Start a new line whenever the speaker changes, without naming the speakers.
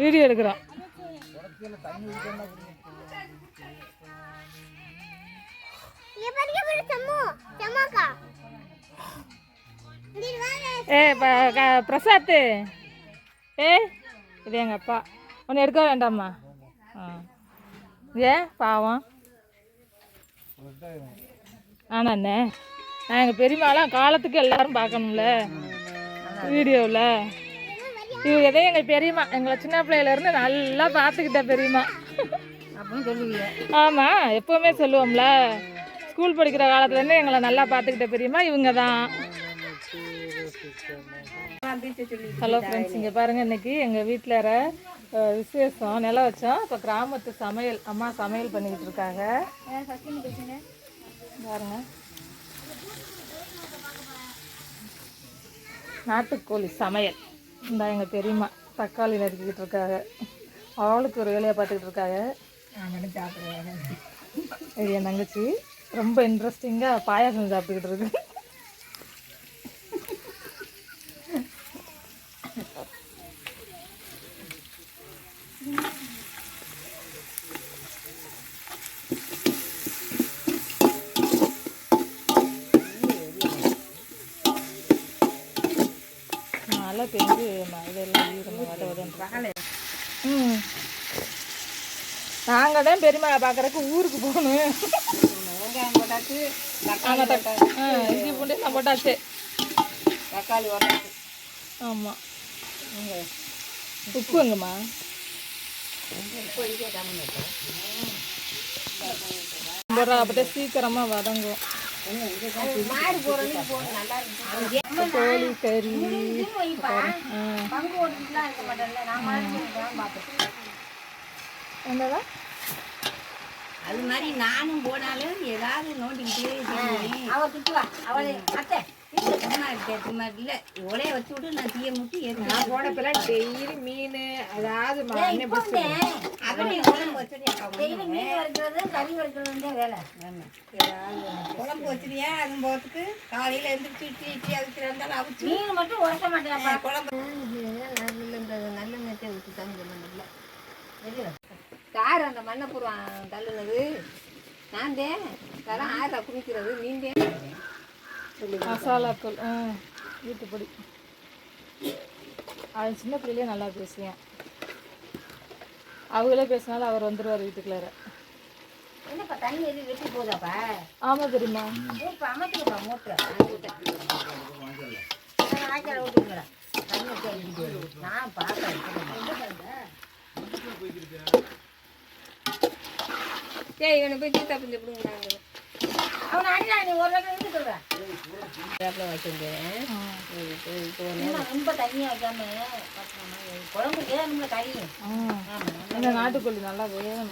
Video எடுக்கிறோம். பிரசாத் இது எங்கள் அப்பா. ஒன்று எடுக்க வேண்டாமா? ஏன் பாவம் ஆனாண்ணே, நான் எங்கள் பெரியம்மாலாம் காலத்துக்கு எல்லாரும் பார்க்கணும்ல வீடியோவில். இவங்க எதையும் எங்கள் பெரியம்மா எங்களை சின்ன பிள்ளையிலேருந்து நல்லா பார்த்துக்கிட்ட பெரியம்மா அப்படின்னு சொல்லுவீங்க. ஆமாம், எப்போவுமே சொல்லுவோம்ல. ஸ்கூல் படிக்கிற காலத்துலேருந்து எங்களை நல்லா பார்த்துக்கிட்ட பெரியம்மா இவங்க தான். ஹலோ ஃப்ரெண்ட்ஸ், இங்கே பாருங்கள், இன்றைக்கி எங்கள் வீட்டில் விசேஷம் நிலம் வச்சோம். இப்போ கிராமத்து சமையல் அம்மா சமையல் பண்ணிக்கிட்டு இருக்காங்க பாருங்க. நாட்டுக்கோழி சமையல். இந்த எங்கள் பெரியம்மா தக்காளி நறுக்கிக்கிட்டு இருக்காங்க. அவளுக்கு ஒரு வேலையை பார்த்துக்கிட்டு இருக்காங்க. இது என் தங்கச்சி ரொம்ப இன்ட்ரெஸ்டிங்காக பாயாசம் சாப்பிட்டுக்கிட்டு இருக்கு. மழை பெஞ்சு இதெல்லாம் ஈரமாக நாங்கள் தான் பெரியம்மா பார்க்குறக்கு ஊருக்கு போகணும். இஞ்சி பூண்டு நான் போட்டாச்சு, தக்காளி போட்டாச்சு. ஆமாம், உப்பு எங்கம்மா? போடுறா, அப்போ சீக்கிரமாக வதங்கும். கோழி கறி என்னதா
அது மாதிரி நானும் போனாலும் ஏதாவது நோண்டிக்கிட்டே அவ திட்டுவா. அவளை அத்தை இல்லை ஒலைய வச்சு விட்டு நான் தீய முட்டி நான் போனப்பெல்லாம் டெய்லி மீன் அதாவது அவனே குழம்பு வச்சுருக்கேன். மீன் வறுக்கிறது கறி வறுக்கிறது வேலை. குழம்பு வச்சுருக்கியா அது போகிறதுக்கு காலையில் எழுந்திரிச்சு இட்லி அதுக்கு இருந்தாலும் அவிச்சு மீன் மட்டும் உரைக்க மாட்டேன். குழம்பு நல்லெண்ணெய் ஊற்றி தான் இல்லை தெரியும். யார் அந்த மண்ணை பூர்வம் தள்ளுனது? நான் தேன் அதெல்லாம் ஆயிரா குடிக்கிறது. நீந்தே
மசாலாத்தூள் வீட்டுப்பொடி. அது சின்ன பிள்ளையிலே நல்லா பேசுவேன். அவங்களே பேசினாலும் அவர் வந்துடுவார் வீட்டுக்குள்ளார.
என்னப்பா தண்ணி எதுவும் வெட்டி போதாப்பா?
ஆமாம் தெரியுமா.
இப்போ அமைச்சுப்பா மூட்டை ஆய்க்கால விட்டுங்களா தண்ணி நான் பார்க்குறேன். சரி இவனை போய் தீத்தா பிள்ளை எப்படிங்க அவனை அடிடா. நீ ஒரு இருந்து சொல்கிறேன் வச்சுருந்தேன். ரொம்ப தண்ணியாக வைக்காம குழம்பு நம்மளை கறி.
நாட்டுக்கோழி நல்லா வேணும்.